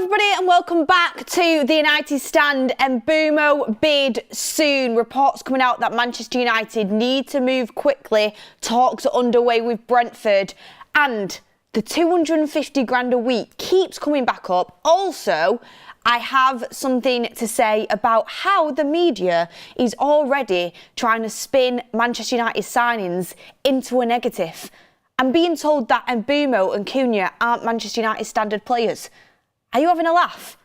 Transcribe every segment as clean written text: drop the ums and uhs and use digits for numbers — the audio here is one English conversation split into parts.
everybody, and welcome back to the United Stand. Mbeumo bid soon. Reports coming out that Manchester United need to move quickly. Talks are underway with Brentford, and the 250 grand a week keeps coming back up. Also, I have something to say about how the media is already trying to spin Manchester United signings into a negative. I'm being told that Mbeumo and Cunha aren't Manchester United standard players. Are you having a laugh?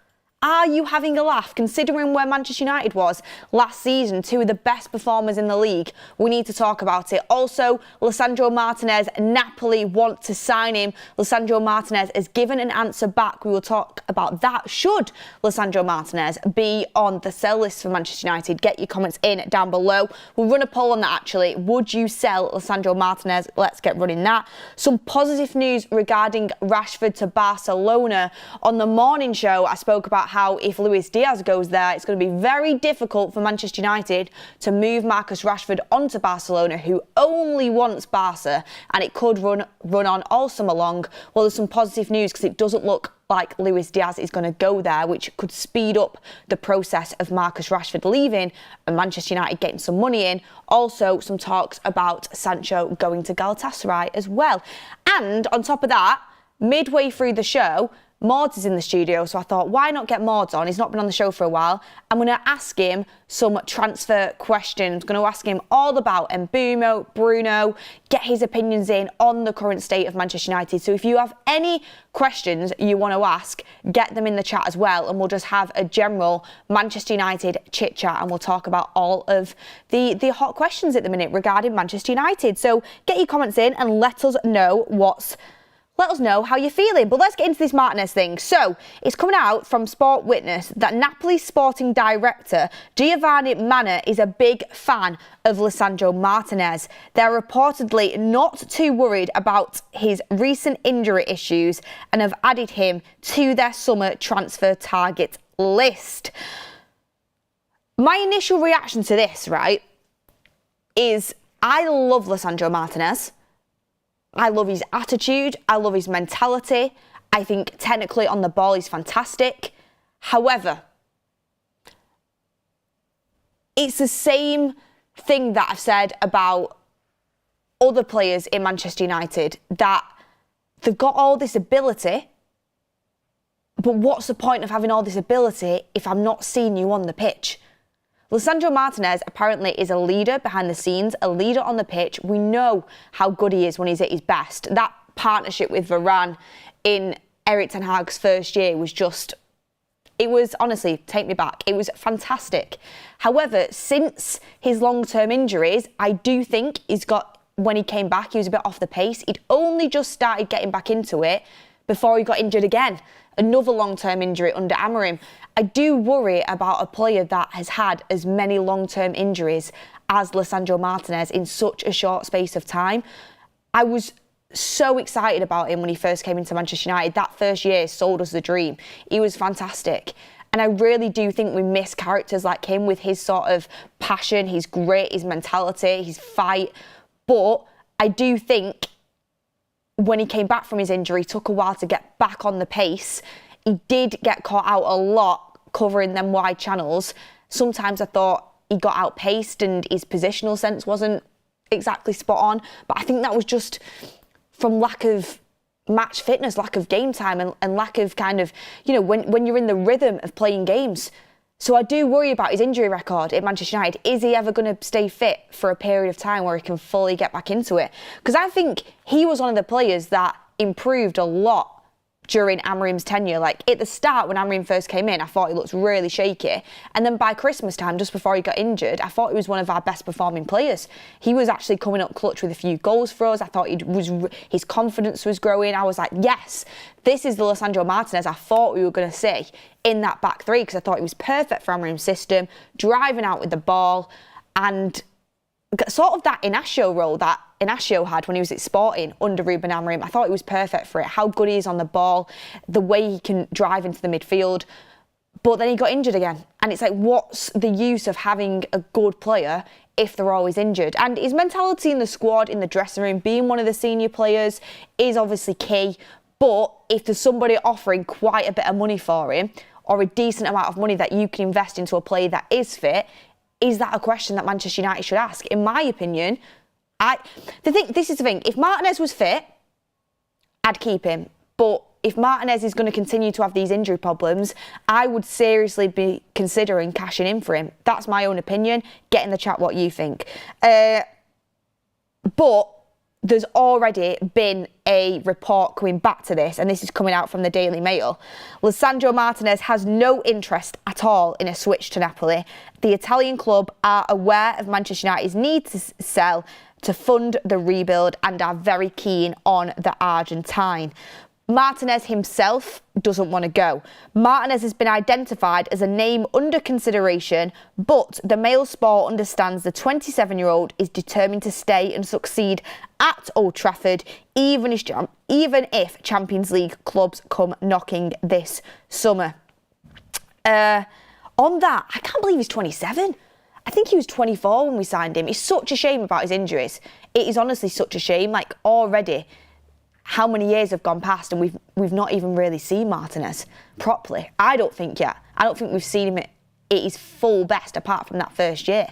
Are you having a laugh? Considering where Manchester United was last season, two of the best performers in the league, we need to talk about it. Also, Lisandro Martinez, Napoli want to sign him. Lisandro Martinez has given an answer back. We will talk about that. Should Lisandro Martinez be on the sell list for Manchester United? Get your comments in down below. We'll run a poll on that actually. Would you sell Lisandro Martinez? Let's get running that. Some positive news regarding Rashford to Barcelona. On the morning show, I spoke about how if Luis Diaz goes there, it's going to be very difficult for Manchester United to move Marcus Rashford onto Barcelona, who only wants Barca, and it could run on all summer long. Well, there's some positive news because it doesn't look like Luis Diaz is going to go there, which could speed up the process of Marcus Rashford leaving and Manchester United getting some money in. Also, some talks about Sancho going to Galatasaray as well. And on top of that, midway through the show, Maud's is in the studio, so I thought, why not get Maud on? He's not been on the show for a while. I'm going to ask him some transfer questions. I'm going to ask him all about Mbeumo, Bruno, get his opinions in on the current state of Manchester United. So if you have any questions you want to ask, get them in the chat as well, and we'll just have a general Manchester United chit-chat, and we'll talk about all of the hot questions at the minute regarding Manchester United. So get your comments in and let us know how you're feeling. But let's get into this Martinez thing. So, it's coming out from Sport Witness that Napoli sporting director Giovanni Manna is a big fan of Lisandro Martinez. They're reportedly not too worried about his recent injury issues and have added him to their summer transfer target list. My initial reaction to this, right, is I love Lisandro Martinez. I love his attitude. I love his mentality. I think technically on the ball he's fantastic. However, it's the same thing that I've said about other players in Manchester United, that they've got all this ability, but what's the point of having all this ability if I'm not seeing you on the pitch? Lisandro Martinez apparently is a leader behind the scenes, a leader on the pitch. We know how good he is when he's at his best. That partnership with Varane in Erik ten Hag's first year was just, it was, honestly, take me back, it was fantastic. However, since his long-term injuries, I do think when he came back, he was a bit off the pace. He'd only just started getting back into it before he got injured again. Another long-term injury under Amorim. I do worry about a player that has had as many long-term injuries as Lisandro Martinez in such a short space of time. I was so excited about him when he first came into Manchester United. That first year sold us the dream. He was fantastic. And I really do think we miss characters like him with his sort of passion, his grit, his mentality, his fight. But I do think when he came back from his injury, it took a while to get back on the pace. He did get caught out a lot covering them wide channels. Sometimes I thought he got outpaced and his positional sense wasn't exactly spot on. But I think that was just from lack of match fitness, lack of game time, and lack of kind of, when you're in the rhythm of playing games. So I do worry about his injury record at Manchester United. Is he ever going to stay fit for a period of time where he can fully get back into it? Because I think he was one of the players that improved a lot during Amorim's tenure. Like at the start when Amorim first came in, I thought he looked really shaky. And then by Christmas time, just before he got injured, I thought he was one of our best performing players. He was actually coming up clutch with a few goals for us. I thought his confidence was growing. I was like, yes, this is the Lisandro Martinez I thought we were going to see in that back three, because I thought he was perfect for Amorim's system, driving out with the ball, and sort of that Inacio role that Inacio had when he was at Sporting under Ruben Amorim. I thought he was perfect for it. How good he is on the ball, the way he can drive into the midfield. But then he got injured again. And it's like, what's the use of having a good player if they're always injured? And his mentality in the squad, in the dressing room, being one of the senior players is obviously key. But if there's somebody offering quite a bit of money for him, or a decent amount of money that you can invest into a player that is fit, is that a question that Manchester United should ask? In my opinion, this is the thing. If Martinez was fit, I'd keep him. But if Martinez is going to continue to have these injury problems, I would seriously be considering cashing in for him. That's my own opinion. Get in the chat what you think. But there's already been a report coming back to this, and this is coming out from the Daily Mail. Lisandro Martinez has no interest at all in a switch to Napoli. The Italian club are aware of Manchester United's need to sell to fund the rebuild and are very keen on the Argentine. Martinez himself doesn't want to go. Martinez has been identified as a name under consideration, but the Mail Sport understands the 27-year-old is determined to stay and succeed at Old Trafford, even if Champions League clubs come knocking this summer. On that, I can't believe he's 27. I think he was 24 when we signed him. It's such a shame about his injuries. It is honestly such a shame. Like, already, how many years have gone past and we've not even really seen Martinez properly. I don't think yet. I don't think we've seen him at his full best apart from that first year.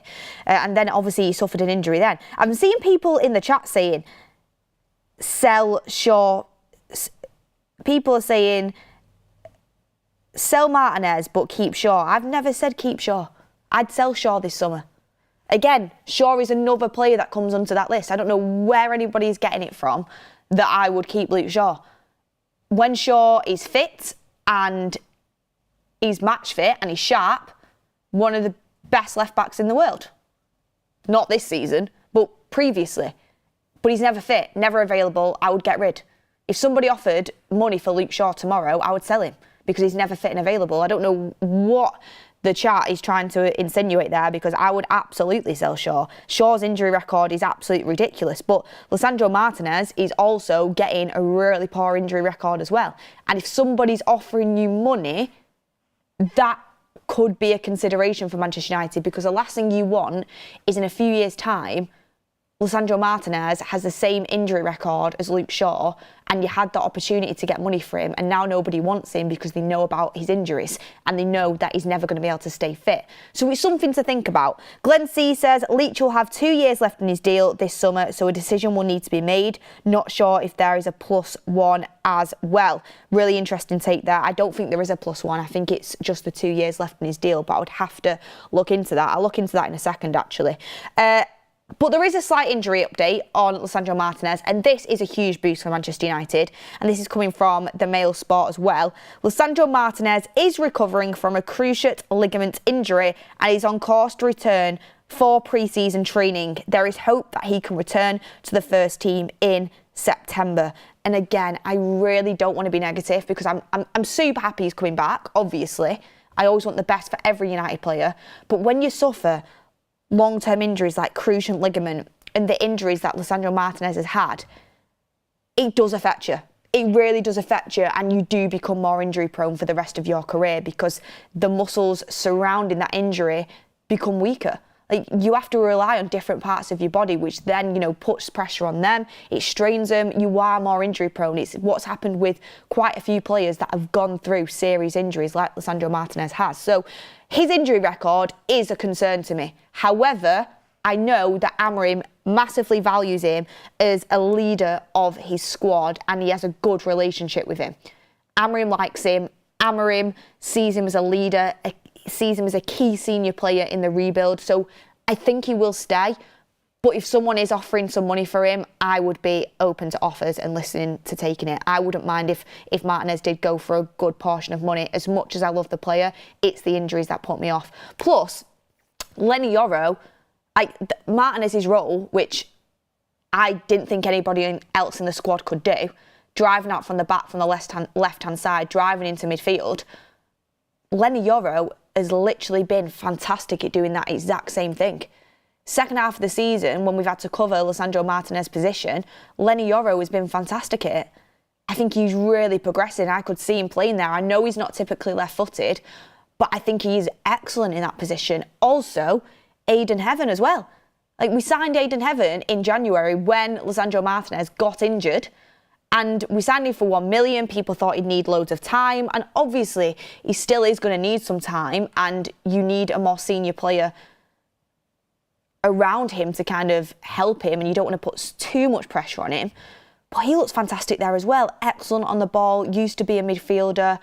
And then obviously he suffered an injury then. I'm seeing people in the chat saying, sell Shaw. People are saying, sell Martinez but keep Shaw. I've never said keep Shaw. I'd sell Shaw this summer. Again, Shaw is another player that comes onto that list. I don't know where anybody's getting it from that I would keep Luke Shaw. When Shaw is fit and he's match fit and he's sharp, one of the best left backs in the world. Not this season, but previously. But he's never fit, never available. I would get rid. If somebody offered money for Luke Shaw tomorrow, I would sell him because he's never fit and available. I don't know what the chart is trying to insinuate there, because I would absolutely sell Shaw. Shaw's injury record is absolutely ridiculous, but Lisandro Martinez is also getting a really poor injury record as well. And if somebody's offering you money, that could be a consideration for Manchester United, because the last thing you want is in a few years' time, Lisandro Martinez has the same injury record as Luke Shaw, and you had the opportunity to get money for him, and now nobody wants him because they know about his injuries and they know that he's never going to be able to stay fit. So it's something to think about. Glenn C says Leach will have 2 years left in his deal this summer, so a decision will need to be made. Not sure if there is a +1 as well. Really interesting take there. I don't think there is a +1. I think it's just the 2 years left in his deal, but I would have to look into that. I'll look into that in a second, actually. But there is a slight injury update on Lisandro Martinez, and this is a huge boost for Manchester United, and this is coming from the Mail Sport as well. Lisandro Martinez is recovering from a cruciate ligament injury and is on course to return for pre-season training. There is hope that he can return to the first team in September. And again, I really don't want to be negative, because I'm super happy he's coming back, obviously. I always want the best for every United player, but when you suffer long-term injuries like cruciate ligament and the injuries that Lisandro Martinez has had, it does affect you. It really does affect you, and you do become more injury prone for the rest of your career because the muscles surrounding that injury become weaker. Like, you have to rely on different parts of your body, which then, puts pressure on them. It strains them. You are more injury prone. It's what's happened with quite a few players that have gone through serious injuries like Lisandro Martinez has. So his injury record is a concern to me. However, I know that Amorim massively values him as a leader of his squad, and he has a good relationship with him. Amorim likes him. Amorim sees him as a leader, sees him as a key senior player in the rebuild. So I think he will stay. But if someone is offering some money for him, I would be open to offers and listening to taking it. I wouldn't mind if Martinez did go for a good portion of money. As much as I love the player, it's the injuries that put me off. Plus, Lenny Yoro, Martinez's role, which I didn't think anybody else in the squad could do, driving out from the back from the left-hand side, driving into midfield, Lenny Yoro has literally been fantastic at doing that exact same thing. Second half of the season, when we've had to cover Lisandro Martinez's position, Lenny Yoro has been fantastic at it. I think he's really progressing. I could see him playing there. I know he's not typically left-footed, but I think he's excellent in that position. Also, Aiden Heaven as well. We signed Aiden Heaven in January when Lisandro Martinez got injured, And we signed him for 1 million. People thought he'd need loads of time. And obviously, he still is going to need some time. And you need a more senior player around him to kind of help him. And you don't want to put too much pressure on him. But he looks fantastic there as well. Excellent on the ball. Used to be a midfielder.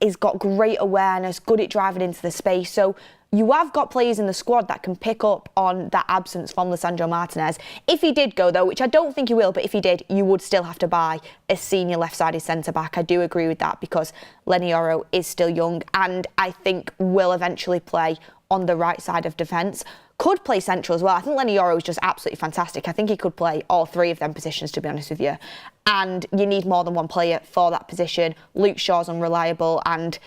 He's got great awareness. Good at driving into the space. So you have got players in the squad that can pick up on that absence from Lisandro Martinez. If he did go, though, which I don't think he will, but if he did, you would still have to buy a senior left-sided centre-back. I do agree with that because Lenioro is still young and I think will eventually play on the right side of defence. Could play central as well. I think Lenioro is just absolutely fantastic. I think he could play all three of them positions, to be honest with you. And you need more than one player for that position. Luke Shaw's unreliable and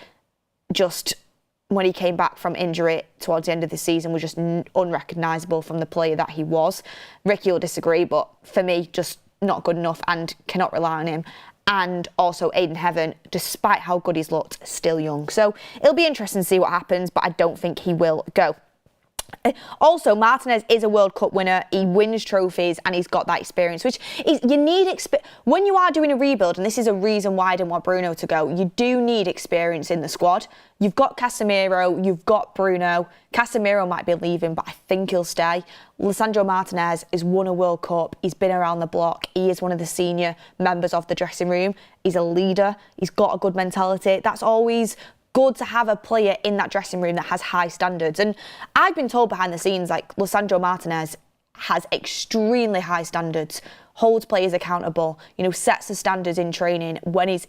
just when he came back from injury towards the end of the season was just unrecognisable from the player that he was. Ricky will disagree, but for me, just not good enough and cannot rely on him. And also Aiden Heaven, despite how good he's looked, still young. So it'll be interesting to see what happens, but I don't think he will go. Also, Martinez is a World Cup winner. He wins trophies and he's got that experience, which is, you need when you are doing a rebuild, and this is a reason why I didn't want Bruno to go, you do need experience in the squad. You've got Casemiro, you've got Bruno. Casemiro might be leaving, but I think he'll stay. Lisandro Martinez has won a World Cup. He's been around the block. He is one of the senior members of the dressing room. He's a leader. He's got a good mentality. That's always good to have a player in that dressing room that has high standards. And I've been told behind the scenes, like, Lisandro Martinez has extremely high standards, holds players accountable, you know, sets the standards in training when he's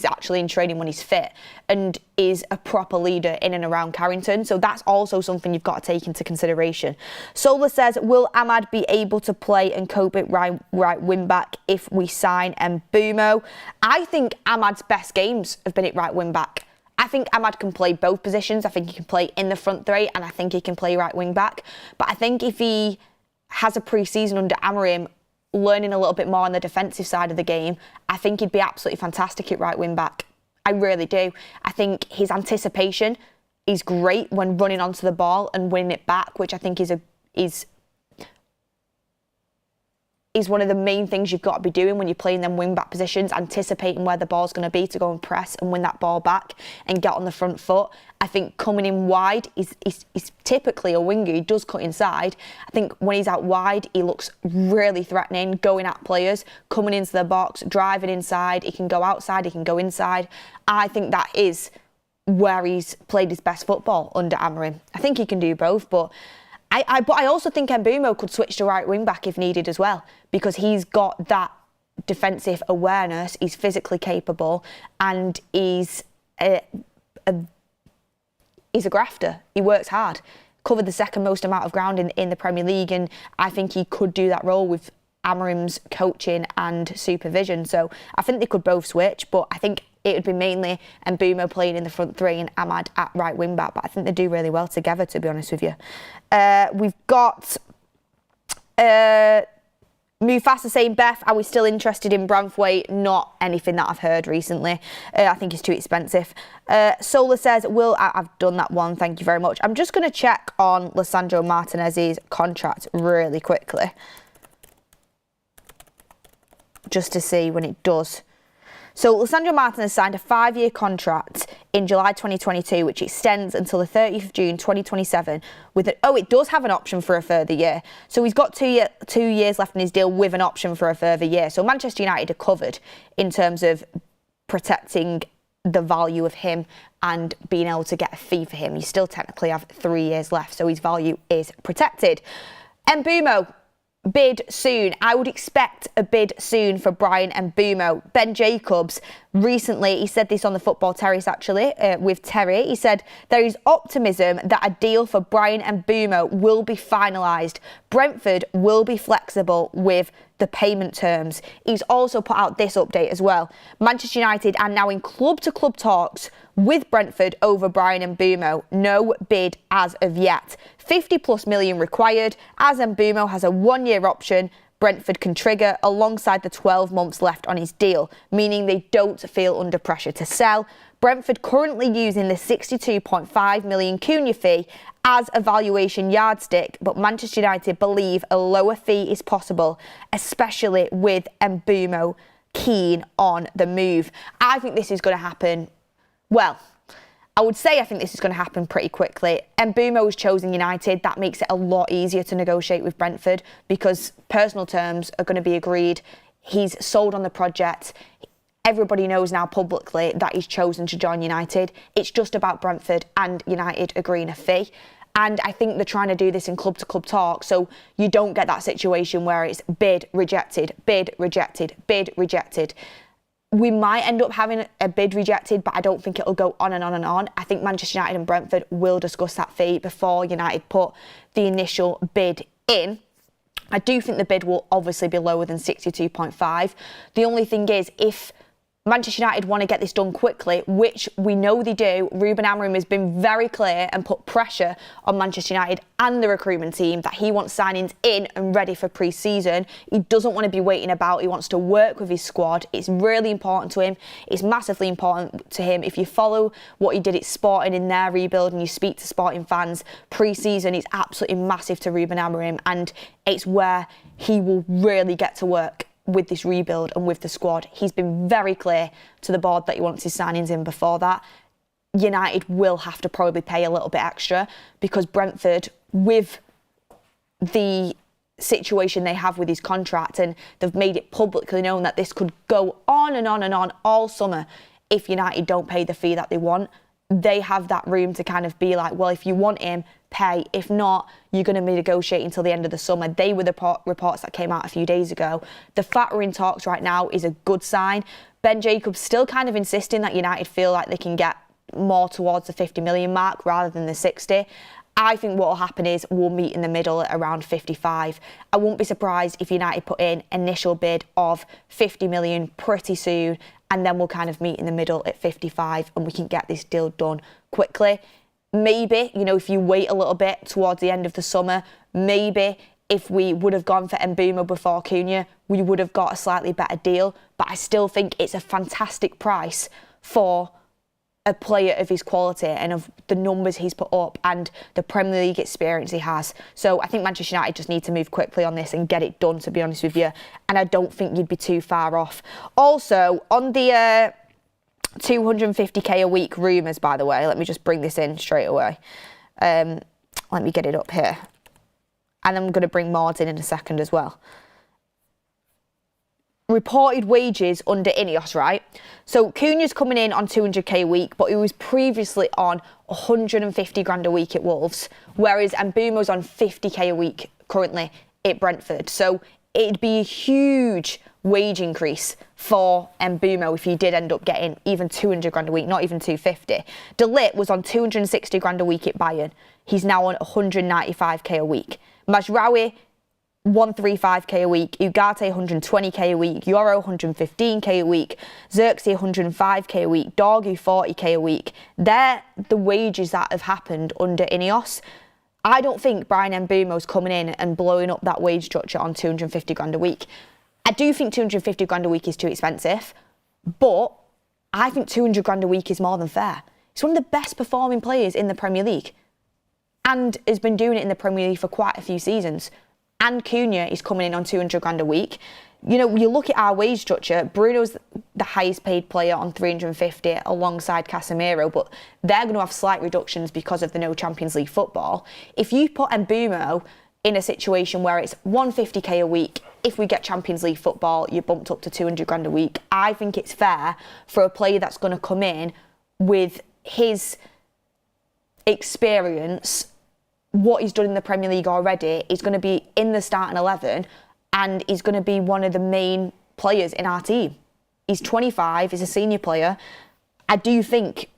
actually in training, when he's fit, and is a proper leader in and around Carrington. So that's also something you've got to take into consideration. Sola says, will Ahmad be able to play and cope at right wing back if we sign Mbeumo? I think Ahmad's best games have been at right wing back. I think Ahmad can play both positions. I think he can play in the front three and I think he can play right wing back. But I think if he has a pre-season under Amorim, learning a little bit more on the defensive side of the game, I think he'd be absolutely fantastic at right wing back. I really do. I think his anticipation is great when running onto the ball and winning it back, which I think is one of the main things you've got to be doing when you're playing them wing-back positions, anticipating where the ball's going to be to go and press and win that ball back and get on the front foot. I think coming in wide is typically a winger. He does cut inside. I think when he's out wide, he looks really threatening, going at players, coming into the box, driving inside. He can go outside, he can go inside. I think that is where he's played his best football under Amorim. I think he can do both, but I also think Mbeumo could switch to right wing back if needed as well, because he's got that defensive awareness, he's physically capable, and he's a grafter. He works hard. Covered the second most amount of ground in the Premier League, and I think he could do that role with Amorim's coaching and supervision. So I think they could both switch, but I think it would be mainly Mbeumo playing in the front three and Ahmad at right wing back. But I think they do really well together, to be honest with you. We've got Mufasa saying, Beth, are we still interested in Branthwaite? Not anything that I've heard recently. I think it's too expensive. Sola says, I've done that one, thank you very much. I'm just going to check on Lisandro Martinez's contract really quickly, just to see when it does. So Lisandro Martinez signed a 5-year contract in July 2022, which extends until the 30th of June 2027. It does have an option for a further year. So he's got 2 years left in his deal with an option for a further year. So Manchester United are covered in terms of protecting the value of him and being able to get a fee for him. You still technically have 3 years left, so his value is protected. Mbeumo, bid soon. I would expect a bid soon for Bryan Mbeumo. Ben Jacobs recently, he said this on the Football Terrace actually, with Terry. He said, there is optimism that a deal for Bryan Mbeumo will be finalised. Brentford will be flexible with the payment terms. He's also put out this update as well. Manchester United are now in club-to-club talks with Brentford over Bryan Mbeumo. No bid as of yet. 50+ million required, as Mbeumo has a 1-year option Brentford can trigger alongside the 12 months left on his deal, meaning they don't feel under pressure to sell. Brentford currently using the 62.5 million Cunha fee as a valuation yardstick, but Manchester United believe a lower fee is possible, especially with Mbeumo keen on the move. I think this is going to happen, well, I would say I think this is going to happen pretty quickly. Mbeumo has chosen United. That makes it a lot easier to negotiate with Brentford because personal terms are going to be agreed. He's sold on the project. Everybody knows now publicly that he's chosen to join United. It's just about Brentford and United agreeing a fee. And I think they're trying to do this in club-to-club talk, so you don't get that situation where it's bid, rejected, bid, rejected, bid, rejected. We might end up having a bid rejected, but I don't think it'll go on and on and on. I think Manchester United and Brentford will discuss that fee before United put the initial bid in. I do think the bid will obviously be lower than 62.5. The only thing is, if Manchester United want to get this done quickly, which we know they do. Ruben Amorim has been very clear and put pressure on Manchester United and the recruitment team that he wants signings in and ready for pre-season. He doesn't want to be waiting about. He wants to work with his squad. It's really important to him. It's massively important to him. If you follow what he did at Sporting in their rebuild and you speak to Sporting fans, pre-season is absolutely massive to Ruben Amorim, and it's where he will really get to work with this rebuild and with the squad. He's been very clear to the board that he wants his signings in before that. United will have to probably pay a little bit extra because Brentford, with the situation they have with his contract, and they've made it publicly known that this could go on and on and on all summer if United don't pay the fee that they want. They have that room to kind of be like, well, if you want him, pay. If not, you're going to be negotiating until the end of the summer. They were the reports that came out a few days ago. The fact we're in talks right now is a good sign. Ben Jacobs still kind of insisting that United feel like they can get more towards the 50 million mark rather than the 60. I think what will happen is we'll meet in the middle at around 55. I won't be surprised if United put in initial bid of 50 million pretty soon, and then we'll kind of meet in the middle at 55 and we can get this deal done quickly. Maybe, if you wait a little bit towards the end of the summer, maybe if we would have gone for Mbeumo before Cunha, we would have got a slightly better deal. But I still think it's a fantastic price for a player of his quality and of the numbers he's put up and the Premier League experience he has. So I think Manchester United just need to move quickly on this and get it done, to be honest with you. And I don't think you'd be too far off. Also, on the 250k a week rumours, by the way, let me just bring this in straight away. Let me get it up here. And I'm going to bring Maud in a second as well. Reported wages under Ineos, right? So Cunha's coming in on 200k a week, but he was previously on 150 grand a week at Wolves, whereas Mbeumo's on 50k a week currently at Brentford. So it'd be a huge wage increase for Mbeumo if he did end up getting even 200 grand a week, not even 250. De Ligt was on 260 grand a week at Bayern. He's now on 195k a week. Mazraoui, 135k a week, Ugarte 120k a week, Yoro 115k a week, Zirkzee 105k a week, Dorgu 40k a week. They're the wages that have happened under Ineos. I don't think Bryan Mbeumo's coming in and blowing up that wage structure on 250 grand a week. I do think 250 grand a week is too expensive, but I think 200 grand a week is more than fair. He's one of the best performing players in the Premier League and has been doing it in the Premier League for quite a few seasons. And Cunha is coming in on 200 grand a week. You look at our wage structure, Bruno's the highest paid player on 350 alongside Casemiro, but they're going to have slight reductions because of the no Champions League football. If you put Mbeumo in a situation where it's 150k a week, if we get Champions League football, you're bumped up to 200 grand a week. I think it's fair for a player that's going to come in with his experience, what he's done in the Premier League already. He's going to be in the starting 11 and he's going to be one of the main players in our team. He's 25, he's a senior player. I do think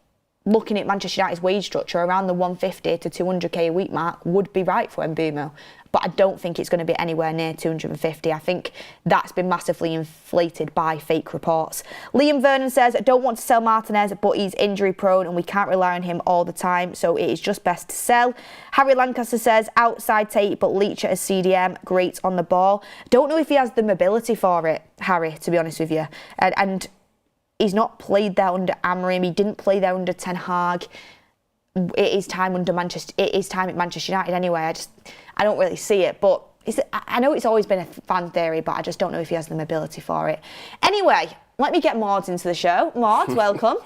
looking at Manchester United's wage structure, around the 150 to 200k a week mark would be right for Mbeumo. But I don't think it's going to be anywhere near 250. I think that's been massively inflated by fake reports. Liam Vernon says, I don't want to sell Martinez, but he's injury prone and we can't rely on him all the time, so it is just best to sell. Harry Lancaster says, outside Tate, but Leach as CDM, great on the ball. Don't know if he has the mobility for it, Harry, to be honest with you. And he's not played there under Amorim. He didn't play there under Ten Hag. It is time at Manchester United anyway. I don't really see it, but I know it's always been a fan theory, but I just don't know if he has the mobility for it. Anyway, let me get Maud into the show. Maud, welcome.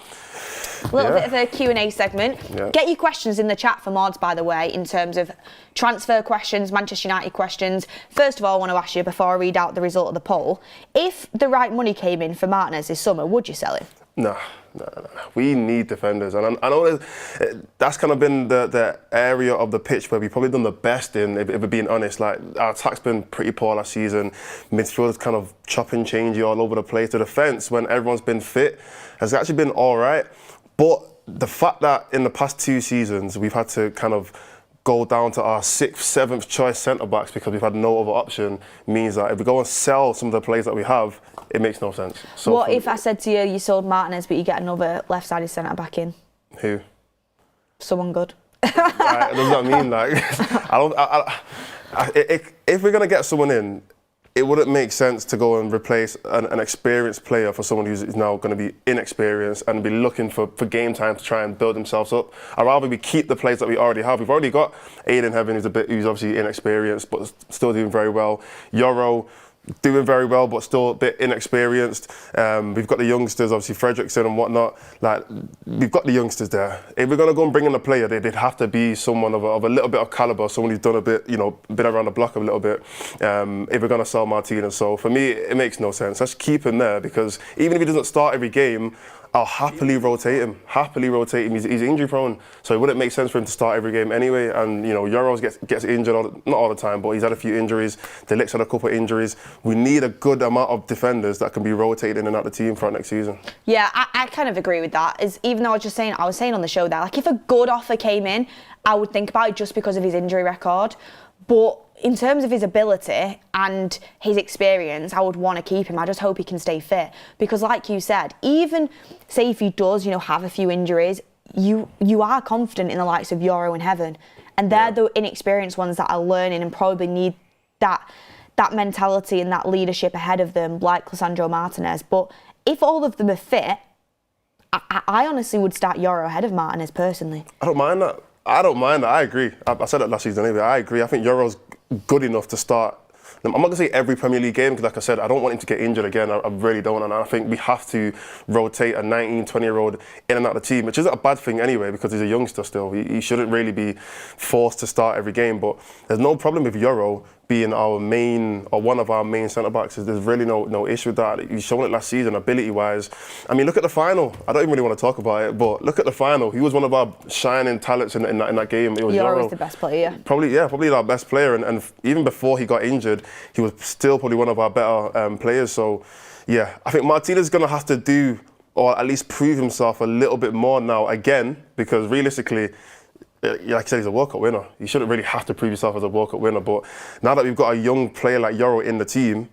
A little bit of a Q&A segment. Yeah. Get your questions in the chat for Maud, by the way, in terms of transfer questions, Manchester United questions. First of all, I want to ask you, before I read out the result of the poll, if the right money came in for Martinez this summer, would you sell him? No. We need defenders, and I know that's kind of been the area of the pitch where we've probably done the best in, if we're being honest. Like, our attack's been pretty poor last season. Midfield's kind of chopping changey all over the place. The defence, when everyone's been fit, has actually been all right. But the fact that in the past 2 seasons we've had to kind of go down to our 6th, 7th choice centre-backs because we've had no other option means that if we go and sell some of the players that we have, it makes no sense. So what if I said to you, you sold Martinez but you get another left-sided centre-back in? Who? Someone good. Right, does that mean, like, if we're going to get someone in, it wouldn't make sense to go and replace an experienced player for someone who's now going to be inexperienced and be looking for game time to try and build themselves up. I'd rather we keep the players that we already have. We've already got Aiden Heaven, who's obviously inexperienced but still doing very well. Yoro, doing very well but still a bit inexperienced. We've got the youngsters, obviously Fredrickson and whatnot. Like, we've got the youngsters there. If we're going to go and bring in a player, they'd have to be someone of a little bit of calibre, someone who's done a bit, been around the block a little bit, if we're going to sell Martinez. So for me, it makes no sense. Let's keep him there, because even if he doesn't start every game, I'll happily rotate him. He's injury prone, so it wouldn't make sense for him to start every game anyway. And Euros gets injured, not all the time, but he's had a few injuries. Delict's had a couple of injuries. We need a good amount of defenders that can be rotated in and out of the team for next season. Yeah, I kind of agree with that. Even though I was saying on the show that, like, if a good offer came in, I would think about it just because of his injury record. But in terms of his ability and his experience, I would want to keep him. I just hope he can stay fit. Because like you said, even say if he does, have a few injuries, you are confident in the likes of Yoro and Heaven. And they're the inexperienced ones that are learning and probably need that mentality and that leadership ahead of them, like Lisandro Martinez. But if all of them are fit, I honestly would start Yoro ahead of Martinez personally. I don't mind that. I agree. I said that last season anyway. I agree. I think Yoro's good enough to start. I'm not going to say every Premier League game, because like I said, I don't want him to get injured again. I really don't. And I think we have to rotate a 19, 20-year-old in and out of the team, which isn't a bad thing anyway, because he's a youngster still. He shouldn't really be forced to start every game. But there's no problem with Yoro being our main, or one of our main centre-backs. There's really no issue with that. He's shown it last season, ability-wise. I mean, look at the final. I don't even really want to talk about it, but look at the final. He was one of our shining talents in that game. It was Yoro. Was the best player. Probably our best player. And even before he got injured, he was still probably one of our better players. So, yeah, I think Martinez is going to have to do, or at least prove himself a little bit more now again, because realistically, like I said, he's a World Cup winner. You shouldn't really have to prove yourself as a World Cup winner. But now that we've got a young player like Yoro in the team,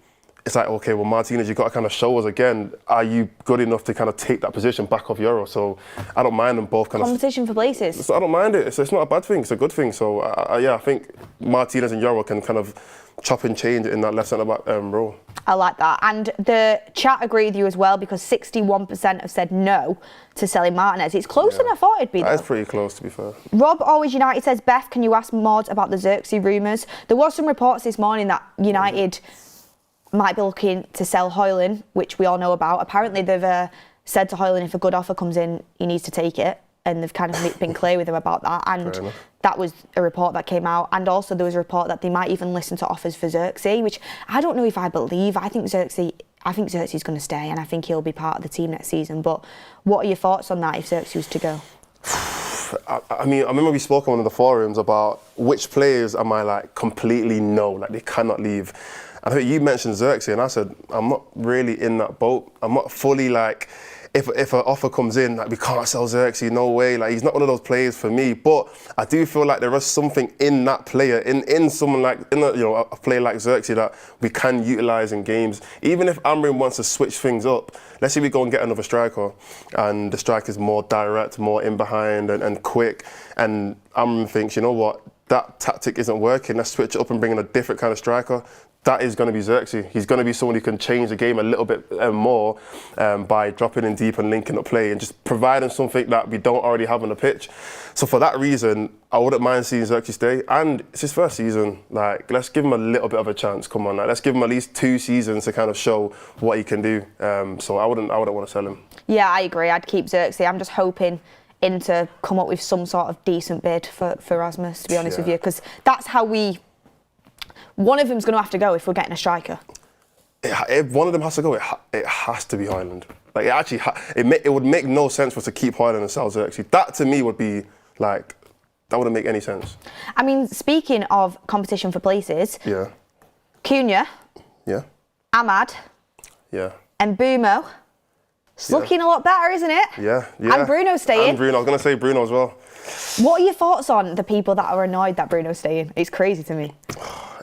it's like, okay, well, Martinez, you've got to kind of show us again, are you good enough to kind of take that position back off Yoro? So I don't mind them both kind of... Competition for places. So I don't mind it. It's not a bad thing. It's a good thing. So, I think Martinez and Yoro can kind of chop and change in that left centre-back role. I like that. And the chat agree with you as well, because 61% have said no to selling Martinez. It's closer than I thought it'd be, though. That is pretty close, to be fair. Rob, Always United, says, Beth, can you ask Maud about the Zirkzee rumours? There was some reports this morning that United might be looking to sell Hojlund, which we all know about. Apparently, they've said to Hojlund, if a good offer comes in, he needs to take it. And they've kind of been clear with him about that. And that was a report that came out. And also there was a report that they might even listen to offers for Zirkzee, which I don't know if I believe. I think Zirkzee's going to stay, and I think he'll be part of the team next season. But what are your thoughts on that if Zirkzee was to go? I mean, I remember we spoke on one of the forums about which players am I like completely no, like they cannot leave. And I think you mentioned Zirkzee, and I said, I'm not really in that boat. I'm not fully like, if an offer comes in, like, we can't sell Zirkzee, no way. Like, he's not one of those players for me. But I do feel like there is something in that player, in someone like, a player like Zirkzee that we can utilise in games. Even if Amrin wants to switch things up, let's say we go and get another striker, and the striker's more direct, more in behind and quick, and Amrin thinks, you know what, that tactic isn't working, let's switch it up and bring in a different kind of striker. That is going to be Zirkzee. He's going to be someone who can change the game a little bit more by dropping in deep and linking up play and just providing something that we don't already have on the pitch. So for that reason, I wouldn't mind seeing Zirkzee stay. And it's his first season. Like, let's give him a little bit of a chance. Come on, like, let's give him at least 2 seasons to kind of show what he can do. So I wouldn't want to sell him. Yeah, I agree. I'd keep Zirkzee. I'm just hoping to come up with some sort of decent bid for Rasmus, to be honest with you, because that's how one of them's going to have to go if we're getting a striker. If one of them has to go, it has to be Hojlund. Like, it actually, it would make no sense for us to keep Hojlund and sell Zirkzee. That to me would be like, that wouldn't make any sense. I mean, speaking of competition for places, Cunha, Ahmad, and Mbeumo. It's looking a lot better, isn't it? Yeah. And Bruno's staying. And Bruno, I was going to say Bruno as well. What are your thoughts on the people that are annoyed that Bruno's staying? It's crazy to me.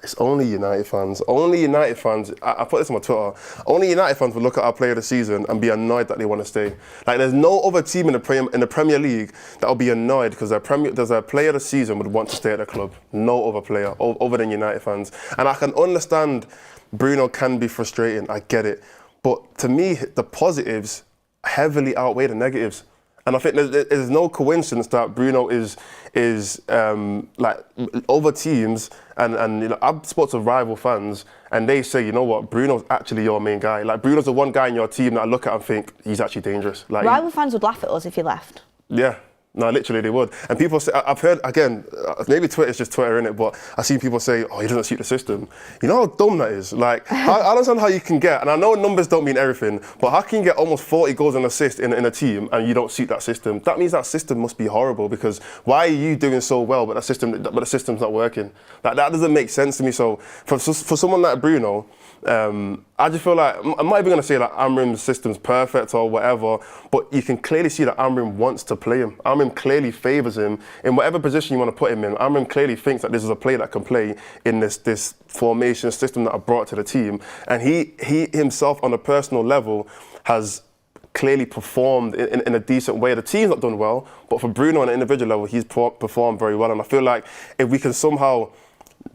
It's only United fans. Only United fans. I put this on my Twitter. Only United fans will look at our player of the season and be annoyed that they want to stay. Like, there's no other team in the Premier League that will be annoyed because their player of the season would want to stay at the club. No other player other than United fans. And I can understand Bruno can be frustrating. I get it. But to me, the positives heavily outweigh the negatives. And I think there's no coincidence that Bruno is like other teams, and you know, I've spoken to rival fans, and they say, you know what, Bruno's actually your main guy. Like, Bruno's the one guy in your team that I look at and think he's actually dangerous. Like, rival fans would laugh at us if he left. Yeah. No, literally they would. And people say, I've heard, again, maybe Twitter's just Twitter, innit, but I've seen people say, oh, he doesn't suit the system. You know how dumb that is? Like, I don't understand how you can get, and I know numbers don't mean everything, but how can you get almost 40 goals and assists in a team and you don't suit that system? That means that system must be horrible, because why are you doing so well but the system's not working? That doesn't make sense to me. So for someone like Bruno, I just feel like, I'm not even going to say that Amrim's system's perfect or whatever, but you can clearly see that Amrim wants to play him. Amrim clearly favours him in whatever position you want to put him in. Amrim clearly thinks that this is a player that can play in this formation system that I brought to the team. And he himself, on a personal level, has clearly performed in a decent way. The team's not done well, but for Bruno on an individual level, he's performed very well. And I feel like if we can somehow,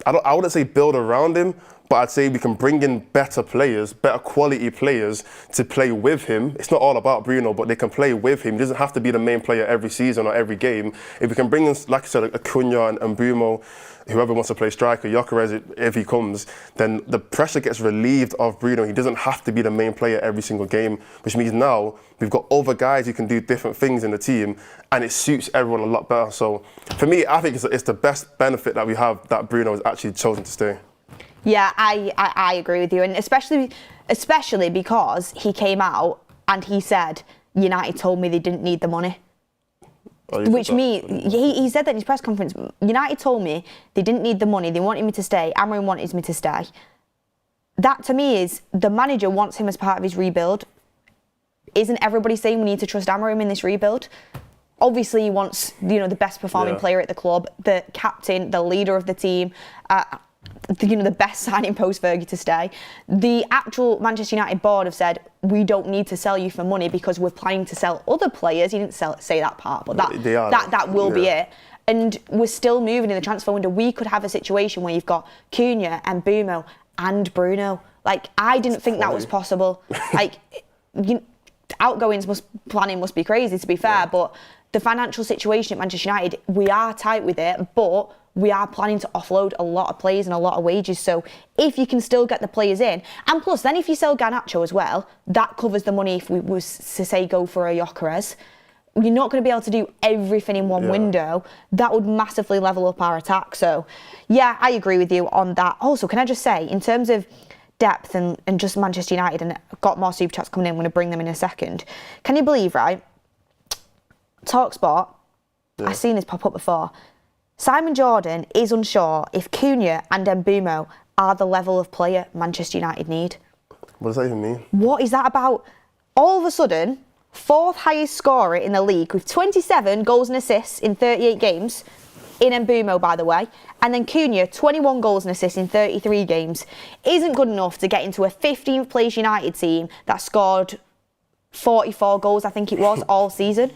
I wouldn't say build around him, but I'd say we can bring in better players, better quality players to play with him. It's not all about Bruno, but they can play with him. He doesn't have to be the main player every season or every game. If we can bring in, like I said, a Cunha and Mbeumo, whoever wants to play striker, Gyökeres, if he comes, then the pressure gets relieved of Bruno. He doesn't have to be the main player every single game, which means now we've got other guys who can do different things in the team, and it suits everyone a lot better. So for me, I think it's the best benefit that we have that Bruno has actually chosen to stay. Yeah, I agree with you, and especially because he came out and he said, United told me they didn't need the money. Oh, which means, he said that in his press conference, United told me they didn't need the money, they wanted me to stay, Amrin wanted me to stay. That to me is, the manager wants him as part of his rebuild. Isn't everybody saying we need to trust Amrin in this rebuild? Obviously he wants, you know, the best performing player at the club, the captain, the leader of the team, the best signing post-Fergie to stay. The actual Manchester United board have said, we don't need to sell you for money because we're planning to sell other players. He didn't say that part, but that will be it. And we're still moving in the transfer window. We could have a situation where you've got Cunha and Mbeumo and Bruno. Like, I didn't think that was possible. Like, planning must be crazy, to be fair, but the financial situation at Manchester United, we are tight with it, but we are planning to offload a lot of players and a lot of wages. So if you can still get the players in, and plus then if you sell Garnacho as well, that covers the money if we was to say go for a Gyökeres. You're not going to be able to do everything in one window. That would massively level up our attack. So yeah, I agree with you on that. Also, can I just say, in terms of depth and just Manchester United, and I've got more super chats coming in, I'm going to bring them in a second. Can you believe, right? TalkSport, I've seen this pop up before. Simon Jordan is unsure if Cunha and Mbeumo are the level of player Manchester United need. What does that even mean? What is that about? All of a sudden, 4th highest scorer in the league with 27 goals and assists in 38 games, in Mbeumo, by the way, and then Cunha, 21 goals and assists in 33 games, isn't good enough to get into a 15th place United team that scored 44 goals, I think it was, all season.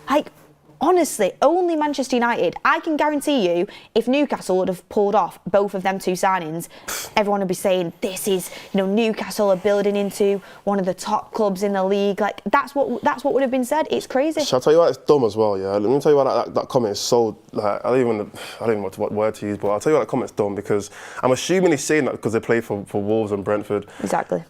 Like, Honestly, only Manchester United. I can guarantee you, if Newcastle would have pulled off both of them two signings, everyone would be saying, this is, Newcastle are building into one of the top clubs in the league. Like, that's what would have been said. It's crazy. Shall I tell you why it's dumb as well, yeah? Let me tell you why that comment is so, like, I don't even know what word to use, but I'll tell you why that comment's dumb, because I'm assuming he's saying that because they play for Wolves and Brentford. Exactly.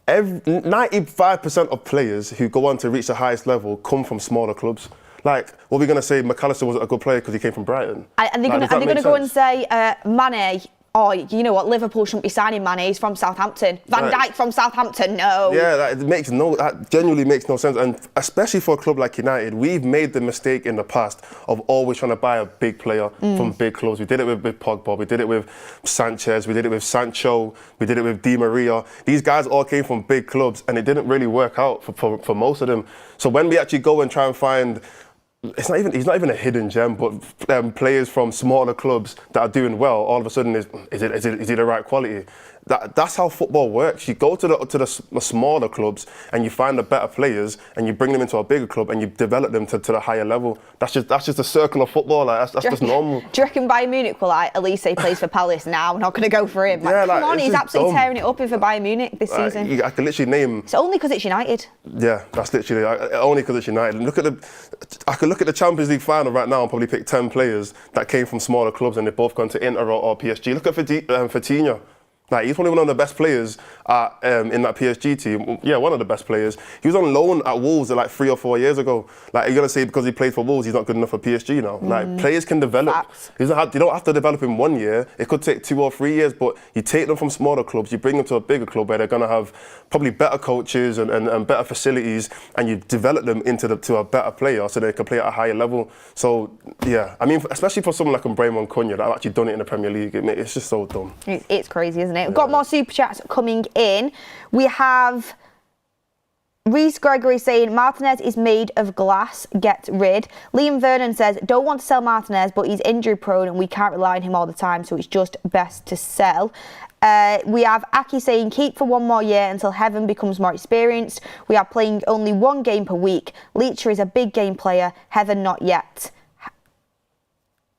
95% of players who go on to reach the highest level come from smaller clubs. Like, what are we going to say? McAllister wasn't a good player because he came from Brighton. Are they going to go and say Mane? Oh, you know what? Liverpool shouldn't be signing Mane. He's from Southampton. Van Dijk from Southampton. No. Yeah, that genuinely makes no sense. And especially for a club like United, we've made the mistake in the past of always trying to buy a big player from big clubs. We did it with Pogba. We did it with Sanchez. We did it with Sancho. We did it with Di Maria. These guys all came from big clubs, and it didn't really work out for most of them. So when we actually go and try and find, he's not even a hidden gem, but players from smaller clubs that are doing well, all of a sudden is he the right quality? That's how football works. You go to the smaller clubs and you find the better players and you bring them into a bigger club and you develop them to the higher level. That's just a circle of football. Like, that's just normal. Do you reckon Bayern Munich will Elise plays for Palace now? We're not going to go for him. Yeah, come on, he's absolutely dumb. tearing it up for Bayern Munich this season. I can literally name. It's only because it's United. Yeah, that's literally only because it's United. I could look at the Champions League final right now and probably pick 10 players that came from smaller clubs and they've both gone to Inter or PSG. Look at Coutinho. Like, he's probably one of the best players in that PSG team. Yeah, one of the best players. He was on loan at Wolves like 3 or 4 years ago. Like, you're going to say because he played for Wolves, he's not good enough for PSG now. Like, players can develop. Facts. You don't have to develop in 1 year. It could take 2 or 3 years, but you take them from smaller clubs, you bring them to a bigger club where they're going to have probably better coaches and better facilities, and you develop them to a better player so they can play at a higher level. So, yeah, I mean, especially for someone like Mbeumo and Cunha that have actually done it in the Premier League, it's just so dumb. It's crazy, isn't it? We've got more super chats coming in. We have Reese Gregory saying Martinez is made of glass, get rid. Liam Vernon says don't want to sell Martinez, but he's injury prone and we can't rely on him all the time, so it's just best to sell. We have Aki saying keep for 1 more year until Heaven becomes more experienced. We are playing only 1 game per week. Leacher is a big game player, Heaven not yet.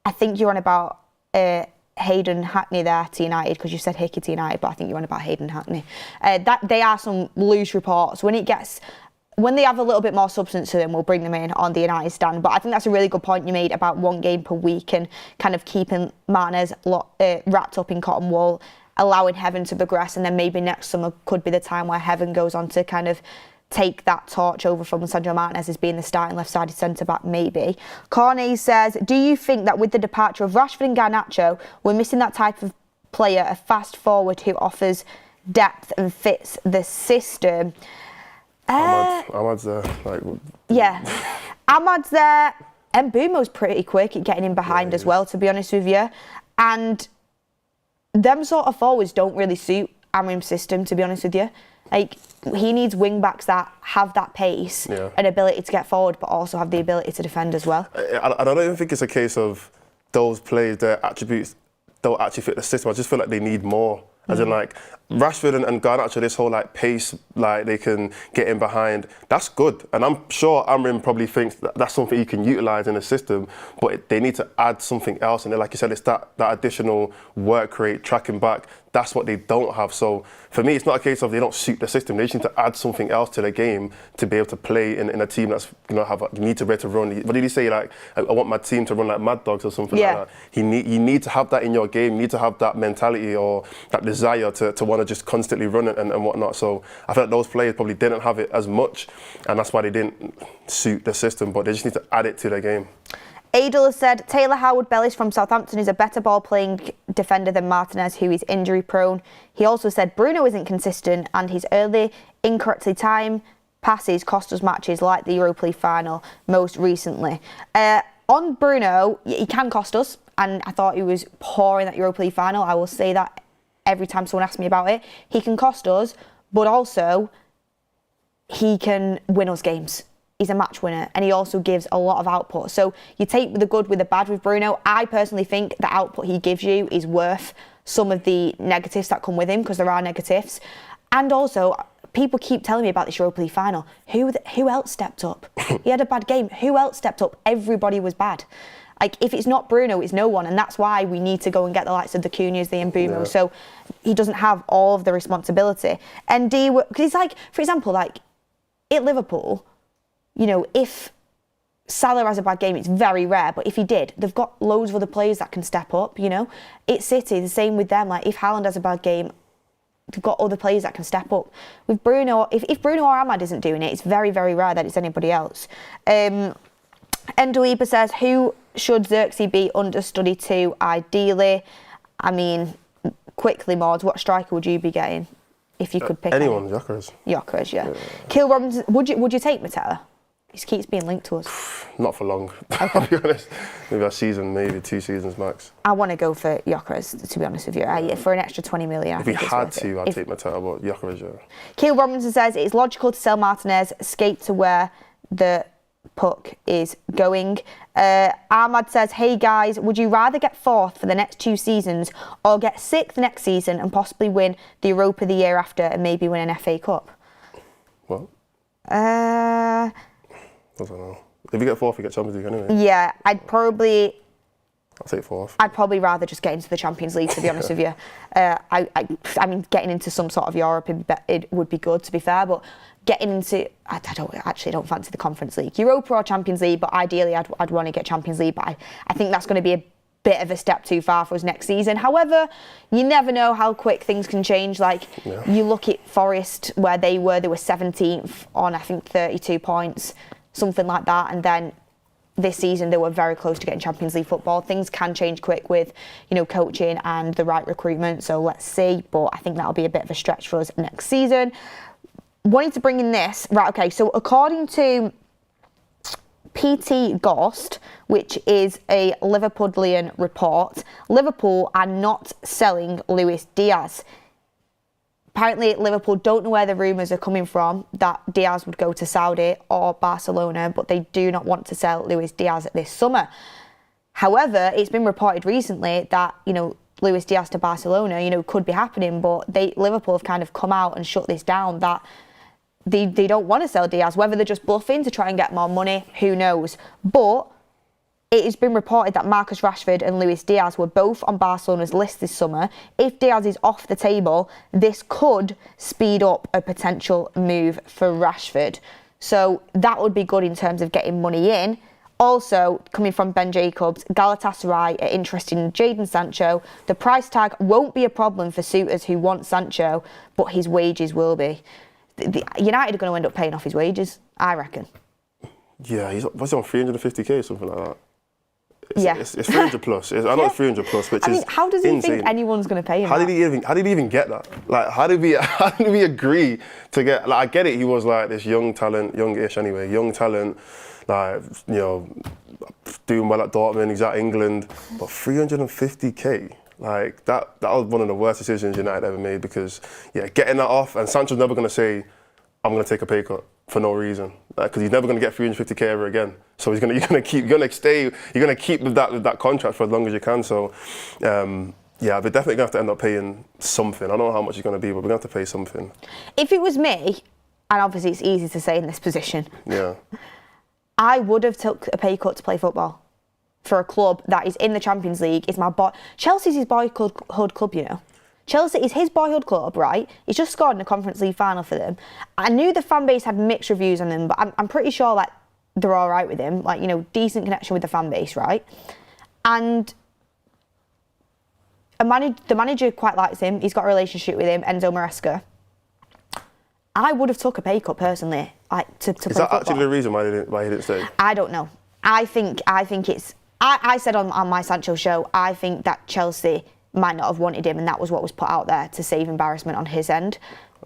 I think you're on about Hayden Hackney there to United, because you said Hickey to United, but I think you're on about Hayden Hackney. That they are some loose reports. When they have a little bit more substance to them, we'll bring them in on the United stand. But I think that's a really good point you made about 1 game per week and kind of keeping Martinez wrapped up in cotton wool, allowing Heaven to progress, and then maybe next summer could be the time where Heaven goes on to kind of take that torch over from Lisandro Martinez as being the starting left-sided centre-back, maybe. Corney says, do you think that with the departure of Rashford and Garnacho, we're missing that type of player, a fast forward who offers depth and fits the system? Ahmad's there. Yeah. Ahmad's there. Mbeumo's pretty quick at getting in behind as well, to be honest with you. And them sort of forwards don't really suit Amrim's system, to be honest with you. Like, he needs wing-backs that have that pace and ability to get forward, but also have the ability to defend as well. I don't even think it's a case of those players, their attributes don't actually fit the system. I just feel like they need more. As in, like, Rashford and Garnacho, this whole, like, pace, like, they can get in behind, that's good. And I'm sure Amrim probably thinks that that's something he can utilise in the system, but they need to add something else. And then, like you said, it's that additional work rate, tracking back. That's what they don't have. So, for me, it's not a case of they don't suit the system. They just need to add something else to the game to be able to play in a team that's, you need to be able to run. What did he say? Like, I want my team to run like Mad Dogs or something like that. You need to have that in your game. You need to have that mentality or that desire to want to just constantly run it and whatnot. So I feel like those players probably didn't have it as much, and that's why they didn't suit the system, but they just need to add it to their game. Adel has said Taylor Howard-Bellis from Southampton is a better ball-playing defender than Martinez, who is injury-prone. He also said Bruno isn't consistent and his early, incorrectly timed passes cost us matches like the Europa League final most recently. On Bruno, he can cost us, and I thought he was poor in that Europa League final. I will say that every time someone asks me about it. He can cost us, but also he can win us games. He's a match winner, and he also gives a lot of output. So you take the good with the bad with Bruno. I personally think the output he gives you is worth some of the negatives that come with him, because there are negatives. And also, people keep telling me about this Europa League final. Who else stepped up? He had a bad game. Who else stepped up? Everybody was bad. Like, if it's not Bruno, it's no one. And that's why we need to go and get the likes of the Cunhas, the Mbeumo. Yeah. So he doesn't have all of the responsibility. And because it's like, for example, like at Liverpool, you know, if Salah has a bad game, it's very rare, but if he did, they've got loads of other players that can step up, you know. It's City, the same with them. Like, if Haaland has a bad game, they've got other players that can step up. With Bruno, if Bruno or Ahmad isn't doing it, it's very, very rare that it's anybody else. Endoliba says, who should Zirkzee be understudy to, ideally? I mean, quickly, Maud, what striker would you be getting if you could pick anyone? Gyökeres. Gyökeres, yeah. Kill Robinson, would you take Matera? He keeps being linked to us. Not for long, I'll be honest. Maybe a season, maybe 2 seasons max. I want to go for Gyökeres, to be honest with you. For an extra 20 million, if he had to, I'd take Matera, but Gyökeres, yeah. Keil Robinson says it's logical to sell Martinez, skate to where the puck is going. Ahmad says, hey guys, would you rather get 4th for the next 2 seasons or get 6th next season and possibly win the Europa the year after and maybe win an FA Cup? What? I don't know. If you get 4th, you get Champions League anyway. Yeah, I'll take 4th. I'd probably rather just get into the Champions League, to be honest with you. I mean, getting into some sort of Europe, it would be good, to be fair, but getting into, I don't fancy the Conference League. Europa or Champions League, but ideally I'd want to get Champions League, but I think that's going to be a bit of a step too far for us next season. However, you never know how quick things can change. Like, you look at Forest, where they were 17th on, I think, 32 points, something like that, and then this season they were very close to getting Champions League football. Things can change quick with, you know, coaching and the right recruitment, so let's see, but I think that'll be a bit of a stretch for us next season. Wanted to bring in this, right, okay, so according to PT Ghost, which is a Liverpudlian report, Liverpool are not selling Luis Diaz. Apparently, Liverpool don't know where the rumours are coming from that Diaz would go to Saudi or Barcelona, but they do not want to sell Luis Diaz this summer. However, it's been reported recently that, you know, Luis Diaz to Barcelona, you know, could be happening, but Liverpool have kind of come out and shut this down, that they don't want to sell Diaz. Whether they're just bluffing to try and get more money, who knows? But it has been reported that Marcus Rashford and Luis Diaz were both on Barcelona's list this summer. If Diaz is off the table, this could speed up a potential move for Rashford. So that would be good in terms of getting money in. Also, coming from Ben Jacobs, Galatasaray are interested in Jadon Sancho. The price tag won't be a problem for suitors who want Sancho, but his wages will be. United are going to end up paying off his wages, I reckon. Yeah, what's he on 350k, something like that? It's 300 plus. I know it's 300 plus, which is how does he insane. think anyone's going to pay him? How did he even get that? Like, how did we agree to get? Like, I get it. He was like this young talent, youngish anyway, young talent. Like, you know, doing well at Dortmund. He's at England, but 350k. Like, that was one of the worst decisions United ever made, because getting that off, and Sancho's never going to say, I'm going to take a pay cut for no reason, because he's never going to get 350k ever again. So you're going to keep with that contract for as long as you can. So we're definitely going to have to end up paying something. I don't know how much it's going to be, but we're going to have to pay something. If it was me, and obviously it's easy to say in this position, I would have took a pay cut to play football for a club that is in the Champions League. Chelsea's his boyhood club, you know. Chelsea is his boyhood club, right? He's just scored in a Conference League final for them. I knew the fan base had mixed reviews on him, but I'm pretty sure like they're all right with him. Like, you know, decent connection with the fan base, right? And the manager quite likes him. He's got a relationship with him, Enzo Maresca. I would have took a pay cut personally, like to play football. Is that actually the reason why he didn't stay? I don't know. I think it's. I said on my Sancho show, I think that Chelsea might not have wanted him, and that was what was put out there to save embarrassment on his end.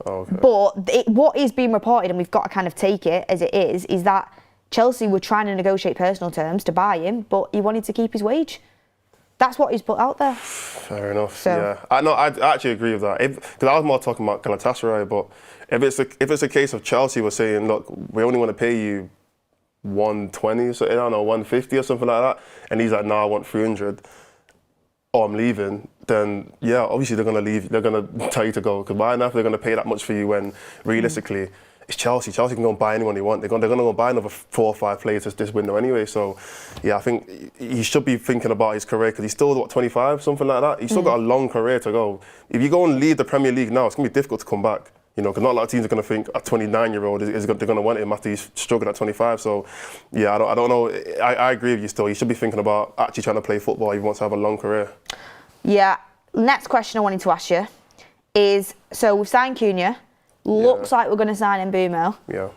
Okay. But what is being reported, and we've got to kind of take it as it is that Chelsea were trying to negotiate personal terms to buy him, but he wanted to keep his wage. That's what he's put out there. Fair enough. So. Yeah, I actually agree with that. Because I was more talking about Galatasaray, but if it's a case of Chelsea were saying, look, we only want to pay you 120, so I don't know, 150 or something like that, and he's like, no, I want 300. oh, I'm leaving, then yeah, obviously they're going to leave. They're going to tell you to go. Because why on earth they're going to pay that much for you when realistically it's Chelsea. Chelsea can go and buy anyone they want. They're going to go and buy another 4 or 5 players this window anyway. So yeah, I think he should be thinking about his career because he's still, what, 25, something like that. He's still got a long career to go. If you go and lead the Premier League now, it's going to be difficult to come back. You know, because not a lot of teams are going to think a 29-year-old they're going to want him after he's struggled at 25. So, yeah, I don't know. I agree with you still. He should be thinking about actually trying to play football. He wants to have a long career. Yeah. Next question I wanted to ask you is, so we've signed Cunha. Looks like we're going to sign Mbeumo. Yeah.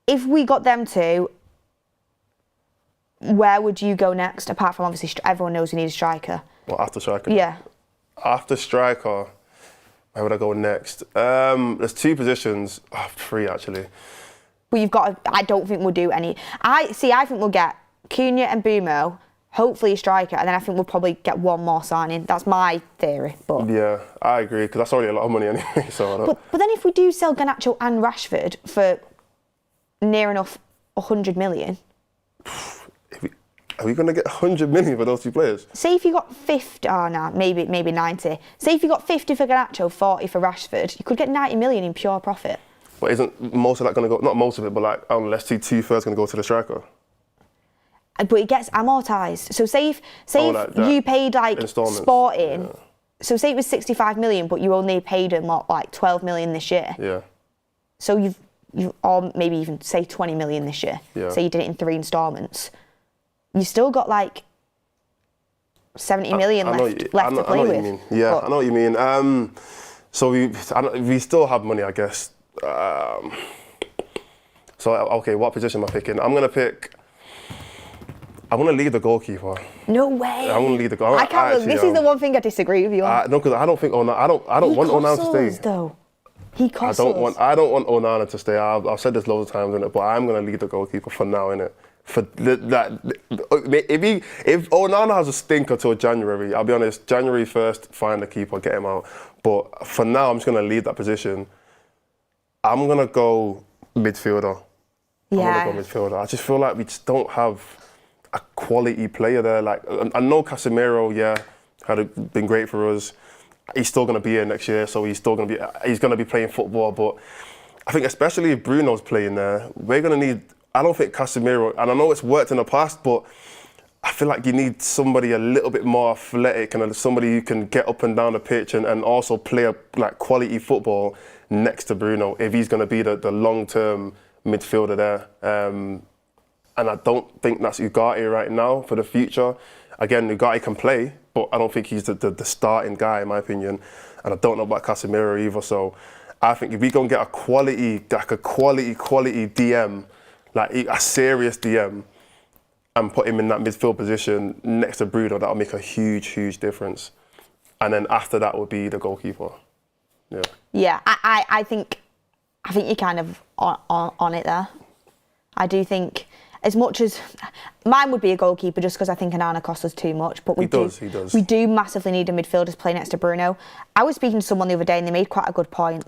If we got them two, where would you go next? Apart from obviously everyone knows we need a striker. Well, after striker? Yeah. After striker, where would I go next? There's 2 positions. 3 actually. Well, you've got. I don't think we'll do any. I think we'll get Cunha and Mbeumo, hopefully a striker, and then I think we'll probably get one more signing. That's my theory. But yeah, I agree because that's already a lot of money anyway. So I don't. But then if we do sell Garnacho and Rashford for near enough 100 million. Are we going to get 100 million for those 2 players? Say if you got 50, maybe 90. Say if you got 50 for Garnacho, 40 for Rashford, you could get 90 million in pure profit. But isn't most of that going to go, not most of it, but like, let's see 2/3 going to go to the striker? But it gets amortised. So say if you paid like Sporting, yeah. So say it was 65 million, but you only paid them like 12 million this year. Yeah. So you've or maybe even say 20 million this year. Yeah. Say you did it in 3 instalments. You still got like 70 million left to play with. I know what you mean. Yeah, but I know what you mean. So we still have money, I guess. So okay, what position am I picking? I'm gonna lead the goalkeeper. No way. I'm gonna lead the goalkeeper. I can't believe this is the one thing I disagree with you on. No, because I don't think I don't want Onana to stay. Though. He costs I don't want Onana to stay. I've said this loads of times, innit? But I'm gonna lead the goalkeeper for now, innit? For that, if Onana has a stinker till January, I'll be honest, January 1st, find the keeper, get him out. But for now, I'm just going to leave that position. I'm going to go midfielder. Yeah. I'm going to go midfielder. I just feel like we just don't have a quality player there. Like, I know Casemiro, been great for us. He's still going to be here next year, so he's going to be playing football. But I think especially if Bruno's playing there, we're going to need. I don't think Casemiro, and I know it's worked in the past, but I feel like you need somebody a little bit more athletic and somebody who can get up and down the pitch and also play like quality football next to Bruno if he's going to be the long-term midfielder there. And I don't think that's Ugarte right now for the future. Again, Ugarte can play, but I don't think he's the starting guy in my opinion. And I don't know about Casemiro either. So I think if we go and get a quality DM, like a serious DM, and put him in that midfield position next to Bruno, that'll make a huge, huge difference. And then after that would be the goalkeeper. Yeah. Yeah, I think you're kind of on it there. I do think, as much as mine would be a goalkeeper, just because I think Onana costs us too much. But he does. We do massively need a midfielder to play next to Bruno. I was speaking to someone the other day, and they made quite a good point.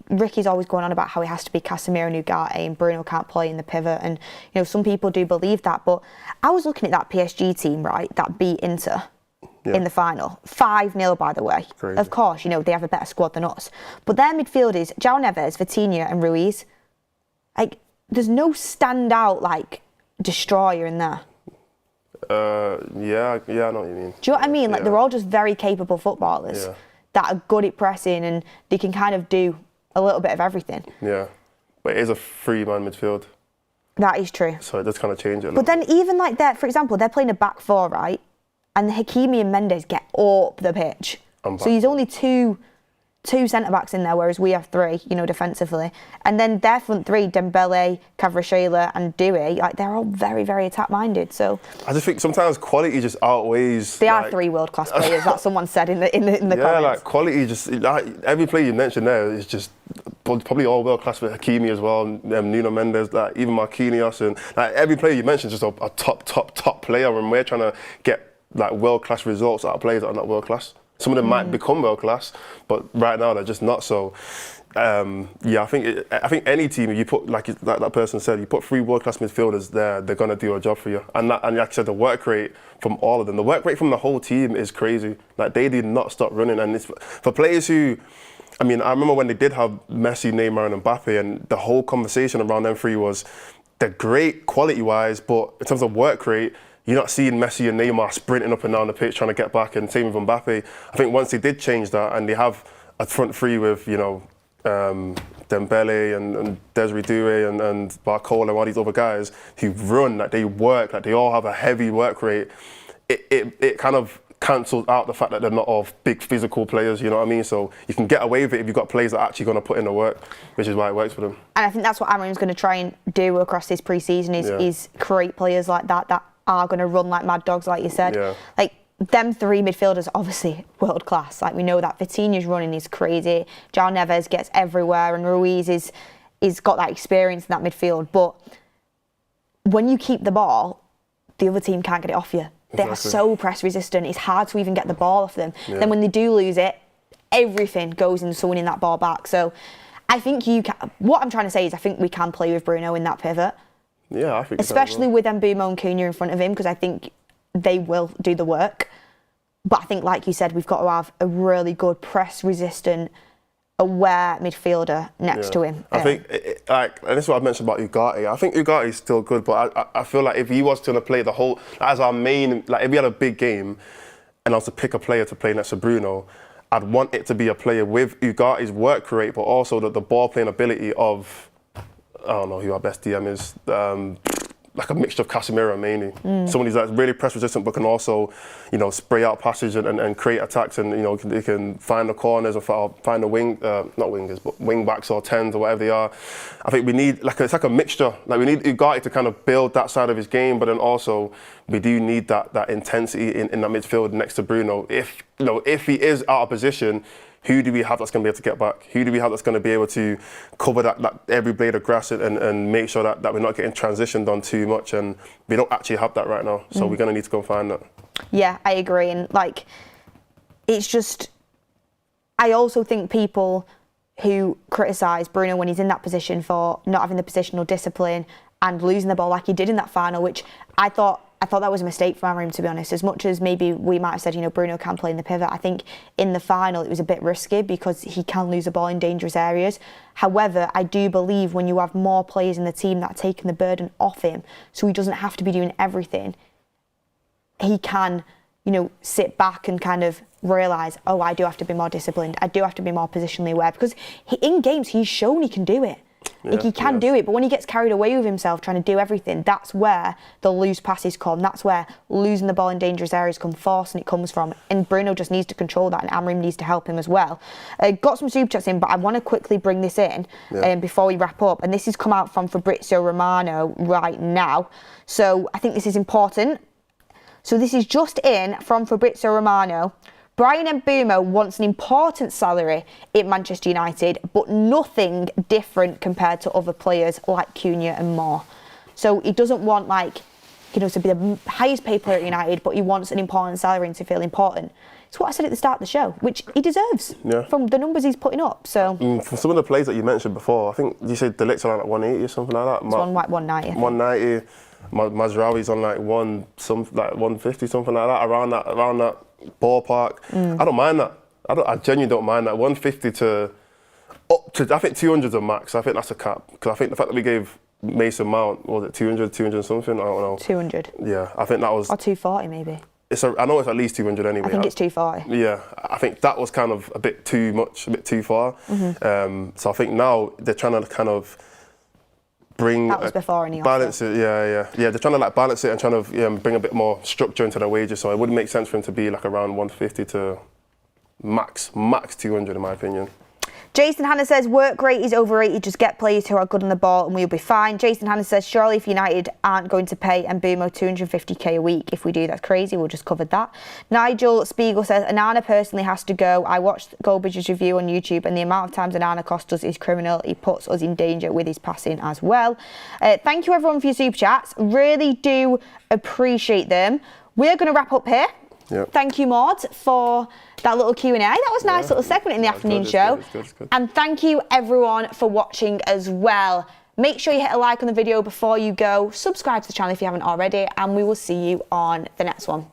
Ricky's always going on about how he has to be Casemiro and Ugarte and Bruno can't play in the pivot, and you know some people do believe that, but I was looking at that PSG team, right, that beat Inter in the final, 5-0 by the way. Crazy. Of course, you know, they have a better squad than us, but their midfield is João Neves, Vitinha and Ruiz. Like, there's no standout like destroyer in there. Yeah, I know what you mean. Do you know what I mean? Like, they're all just very capable footballers that are good at pressing, and they can kind of do a little bit of everything. Yeah, but it is a 3-man midfield. That is true. So it does kind of change it. But then even like that, for example, they're playing a back 4, right? And Hakimi and Mendes get up the pitch. So he's only two centre-backs in there, whereas we have 3, you know, defensively. And then their front 3, Dembele, Kvaratskhelia and Doué, like, they're all very, very attack-minded, so... I just think sometimes quality just outweighs... They are 3 world-class players, that someone said in the comments. Yeah, like, quality just... Like, every player you mentioned there is just probably all world-class with Hakimi as well, Nuno Mendes, like, even Marquinhos, and like, every player you mentioned is just a top player, and we're trying to get like world-class results out of players that are not world-class. Some of them might become world class, but right now they're just not. So, I think any team, if you put, like that person said, you put 3 world class midfielders there, they're gonna do a job for you. And like I said, the work rate from all of them, the work rate from the whole team is crazy. Like they did not stop running, and it's for players who. I mean, I remember when they did have Messi, Neymar and Mbappe, and the whole conversation around them 3 was they're great quality-wise, but in terms of work rate, you're not seeing Messi and Neymar sprinting up and down the pitch trying to get back, and same with Mbappe. I think once they did change that and they have a front 3 with, Dembele and Desiree Doué and Barcola and all these other guys who run, like they work, like they all have a heavy work rate, it kind of cancels out the fact that they're not all big physical players, you know what I mean? So you can get away with it if you've got players that are actually going to put in the work, which is why it works for them. And I think that's what Amram's going to try and do across this pre-season is create players like that are going to run like mad dogs, like you said. Yeah. Like them 3 midfielders, obviously world class. Like we know that Vitinha's running is crazy. João Neves gets everywhere, and Ruiz is got that experience in that midfield. But when you keep the ball, the other team can't get it off you. They are so press resistant. It's hard to even get the ball off them. Yeah. Then when they do lose it, everything goes into winning that ball back. So I think you can. What I'm trying to say is I think we can play with Bruno in that pivot. Yeah, I think especially with Mbeumo and Cunha in front of him, because I think they will do the work. But I think, like you said, we've got to have a really good press resistant, aware midfielder next to him. I think, and this is what I mentioned about Ugarte. I think Ugarte is still good, but I feel like if he was to play the whole, as our main, like if we had a big game and I was to pick a player to play next to Bruno, I'd want it to be a player with Ugarte's work rate, but also the ball playing ability of, I don't know who our best DM is, like a mixture of Casemiro mainly. Someone who's like really press resistant but can also, spray out passes and create attacks, and they can find the corners or find the not wingers, but wing backs or 10s or whatever they are. I think we need it's like a mixture. Like we need Ugarte to kind of build that side of his game, but then also we do need that intensity in that midfield next to Bruno. If he is out of position, who do we have that's going to be able to get back? Who do we have that's going to be able to cover that every blade of grass and make sure that we're not getting transitioned on too much? And we don't actually have that right now. So we're going to need to go find that. Yeah, I agree. And it's just, I also think people who criticise Bruno when he's in that position for not having the positional discipline and losing the ball like he did in that final, which I thought that was a mistake from Amram, to be honest. As much as maybe we might have said, Bruno can play in the pivot, I think in the final it was a bit risky because he can lose the ball in dangerous areas. However, I do believe when you have more players in the team that are taking the burden off him, so he doesn't have to be doing everything, he can, sit back and kind of realise, oh, I do have to be more disciplined. I do have to be more positionally aware, because in games he's shown he can do it. He can do it, but when he gets carried away with himself trying to do everything, that's where the loose passes come. That's where losing the ball in dangerous areas come, forcing it comes from. And Bruno just needs to control that, and Amram needs to help him as well. Got some super chats in, but I want to quickly bring this in before we wrap up. And this has come out from Fabrizio Romano right now. So I think this is important. So this is just in from Fabrizio Romano. Bryan Mbeumo wants an important salary at Manchester United, but nothing different compared to other players like Cunha and more. So he doesn't want to be the highest paid player at United, but he wants an important salary and to feel important. It's what I said at the start of the show, which he deserves from the numbers he's putting up. So from some of the players that you mentioned before, I think you said De Ligt's on like 180 or something like that. It's on like 190. 190. Mazraoui's on like 150, something like that. Around that ballpark. I don't mind that. I genuinely don't mind that. 150 to up to, I think 200 is a max. I think that's a cap. Because I think the fact that we gave Mason Mount, was it 200 something? I don't know. 200. Yeah, I think that was. Or 240 maybe. I know it's at least 200 anyway. I think it's 240. Yeah, I think that was kind of a bit too much, a bit too far. So I think now they're trying to kind of bring that was before any balance it. Yeah. They're trying to balance it and trying to bring a bit more structure into the wages. So it wouldn't make sense for him to be like around 150 to max 200 in my opinion. Jason Hanna says work rate is overrated, just get players who are good on the ball and we'll be fine. Jason Hanna says surely if United aren't going to pay Mbeumo 250k a week, if we do that's crazy, we'll just cover that. Nigel Spiegel says Onana personally has to go. I watched Goldbridge's review on YouTube and the amount of times Onana cost us is criminal. He puts us in danger with his passing as well. Thank you everyone for your super chats, really do appreciate them. We're going to wrap up here. Yep. Thank you, Maud, for that little Q&A. That was a nice little segment in the afternoon show. It's good. And thank you, everyone, for watching as well. Make sure you hit a like on the video before you go. Subscribe to the channel if you haven't already. And we will see you on the next one.